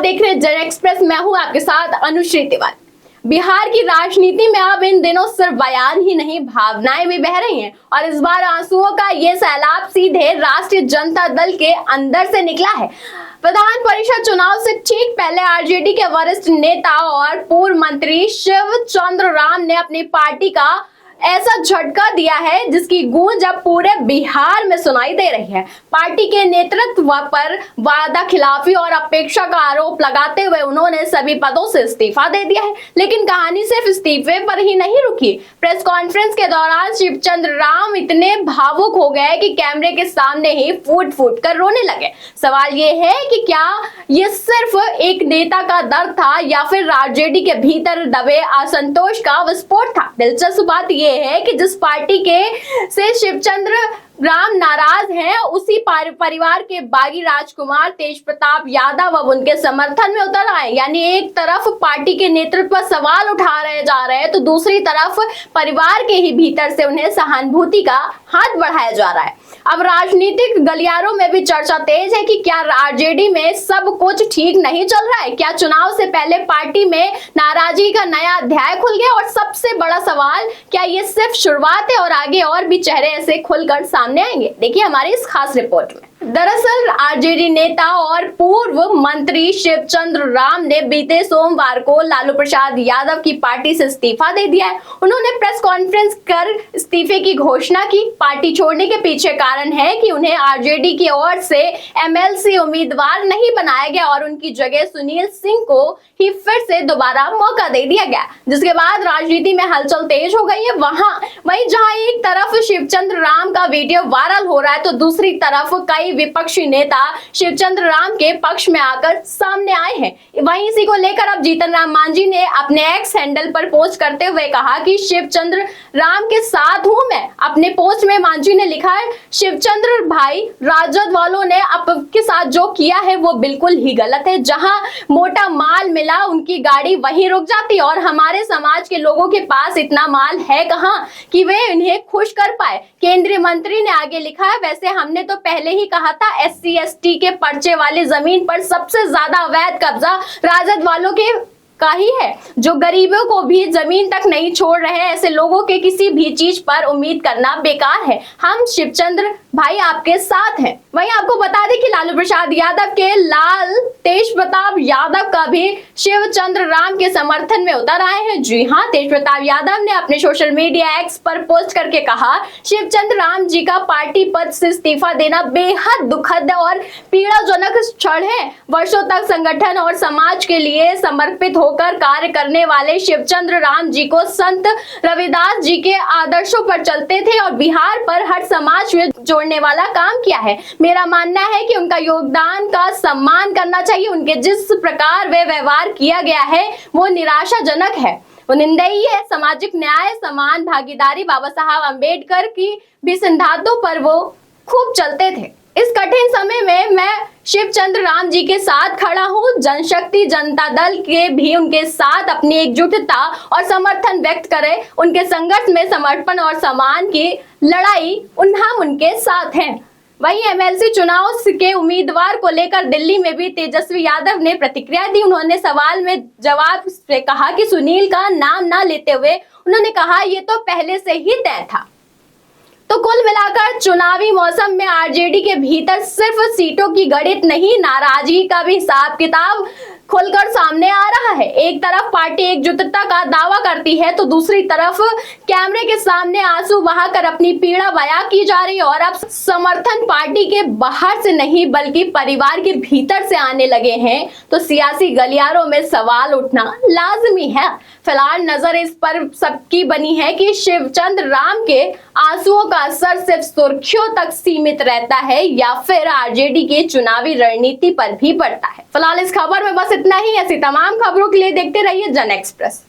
देख रहे हैं जन एक्सप्रेस। मैं हूं आपके साथ अनुश्री तिवारी। बिहार की राजनीति में अब इन दिनों सिर्फ बयान ही नहीं, भावनाएं भी बह रही हैं और इस बार आंसुओं का ये सैलाब सीधे राष्ट्रीय जनता दल के अंदर से निकला है। विधान परिषद चुनाव से ठीक पहले आरजेडी के वरिष्ठ नेता और पूर्व मंत्री शिवचंद्र राम ने अपनी पार्टी का ऐसा झटका दिया है जिसकी गूंज अब पूरे बिहार में सुनाई दे रही है। पार्टी के नेतृत्व पर वादा खिलाफी और अपेक्षा का आरोप लगाते हुए उन्होंने सभी पदों से इस्तीफा दे दिया है। लेकिन कहानी सिर्फ इस्तीफे पर ही नहीं रुकी। प्रेस कॉन्फ्रेंस के दौरान शिवचंद्र राम इतने भावुक हो गए कि कैमरे के सामने ही फूट फूट कर रोने लगे। सवाल ये है कि क्या ये सिर्फ एक नेता का दर्द था या फिर आरजेडी के भीतर दबे असंतोष का विस्फोट था। दिलचस्प बात ये है कि जिस पार्टी के से शिवचंद्र राम नाराज हैं, उसी परिवार के बागी राजकुमार तेज प्रताप यादव अब उनके समर्थन में उतर आए। यानी एक तरफ पार्टी के नेतृत्व पर सवाल उठा रहे जा रहे हैं तो दूसरी तरफ परिवार के ही भीतर से उन्हें सहानुभूति का हाथ बढ़ाया जा रहा है। अब राजनीतिक गलियारों में भी चर्चा तेज है कि क्या आरजेडी में सब कुछ ठीक नहीं चल रहा है। क्या चुनाव से पहले पार्टी में नाराजगी का नया अध्याय खुल गया। और सबसे बड़ा सवाल, क्या ये सिर्फ शुरुआत है और आगे और भी चेहरे ऐसे खुलकर सामने आएंगे। देखिए हमारी इस खास रिपोर्ट में। दरअसल आरजेडी नेता और पूर्व मंत्री शिवचंद्र राम ने बीते सोमवार को लालू प्रसाद यादव की पार्टी से इस्तीफा दे दिया है। उन्होंने प्रेस कॉन्फ्रेंस कर इस्तीफे की घोषणा की। पार्टी छोड़ने के पीछे कारण है कि उन्हें आरजेडी की ओर से एमएलसी उम्मीदवार नहीं बनाया गया और उनकी जगह सुनील सिंह को ही फिर से दोबारा मौका दे दिया गया, जिसके बाद राजनीति में हलचल तेज हो गई है। वहीं जहां एक तरफ शिवचंद्र राम का वीडियो वायरल हो रहा है तो दूसरी तरफ कई विपक्षी नेता शिवचंद्र राम के पक्ष में आकर सामने आए हैं। वहीं इसी को लेकर अब जीतन राम मांझी ने अपने एक्स हैंडल पर पोस्ट करते हुए कहा कि शिवचंद्र राम के साथ हूं मैं। अपने पोस्ट में मांझी ने लिखा है, शिवचंद्र भाई, राजद वालों ने आपके साथ जो किया है वो बिल्कुल ही गलत है। जहां मोटा माल मिला उनकी गाड़ी वहीं रुक जाती और हमारे समाज के लोगों के पास इतना माल है कहां कि वे इन्हें खुश कर पाए। केंद्रीय मंत्री ने आगे लिखा है, वैसे हमने तो पहले ही कहा था SC ST के पर्चे वाली जमीन पर सबसे ज्यादा अवैध कब्जा राजद वालों के का ही है, जो गरीबों को भी जमीन तक नहीं छोड़ रहे। ऐसे लोगों के किसी भी चीज पर उम्मीद करना बेकार है। हम शिवचंद्र भाई आपके साथ हैं। वहीं आपको बता दें कि लालू प्रसाद यादव के लाल तेज प्रताप यादव का भी शिवचंद्र राम के समर्थन में उतर आए हैं। जी हाँ, तेज प्रताप यादव ने अपने सोशल मीडिया एक्स पर पोस्ट करके कहा, शिवचंद्र राम जी का पार्टी पद से इस्तीफा देना बेहद दुखद और पीड़ाजनक क्षण है। वर्षों तक संगठन और समाज के लिए समर्पित होकर कार्य करने वाले शिवचंद्र राम जी को संत रविदास जी के आदर्शों पर चलते थे और बिहार पर हर समाज में जोड़ने वाला काम किया है। मेरा मानना है कि उनका योगदान का सम्मान करना चाहिए। उनके जिस प्रकार वे व्यवहार किया गया है वो निराशाजनक है, वो निंदनीय है। सामाजिक न्याय, समान भागीदारी, बाबा साहब अम्बेडकर की भी सिद्धांतों पर वो खूब चलते थे। इस कठिन समय में मैं शिवचंद्र राम जी के साथ खड़ा हूँ। जनशक्ति जनता दल के भी उनके साथ अपनी एकजुटता और समर्थन व्यक्त करें। उनके संघर्ष में समर्पण और सम्मान की लड़ाई हम उनके साथ हैं। वहीं एमएलसी चुनाव के उम्मीदवार को लेकर दिल्ली में भी तेजस्वी यादव ने प्रतिक्रिया दी। उन्होंने सवाल में जवाब से कहा कि सुनील का नाम न लेते हुए उन्होंने कहा, ये तो पहले से ही तय था। तो कुल मिलाकर चुनावी मौसम में आरजेडी के भीतर सिर्फ सीटों की गणित नहीं, नाराजगी का भी हिसाब किताब खुलकर सामने आ रहा है। एक तरफ पार्टी एकजुटता का दावा करती है तो दूसरी तरफ कैमरे के सामने आंसू बहाकर अपनी पीड़ा बयां की जा रही है। और अब समर्थन पार्टी के बाहर से नहीं बल्कि परिवार के भीतर से आने लगे हैं तो सियासी गलियारों में सवाल उठना लाजमी है। फिलहाल नजर इस पर सबकी बनी है कि शिवचंद्र राम के आंसुओं का असर सिर्फ सुर्खियों तक सीमित रहता है या फिर आरजेडी की चुनावी रणनीति पर भी पड़ता है। फिलहाल इस खबर में बस इतना ही। ऐसी तमाम खबरों के लिए देखते रहिए जन एक्सप्रेस।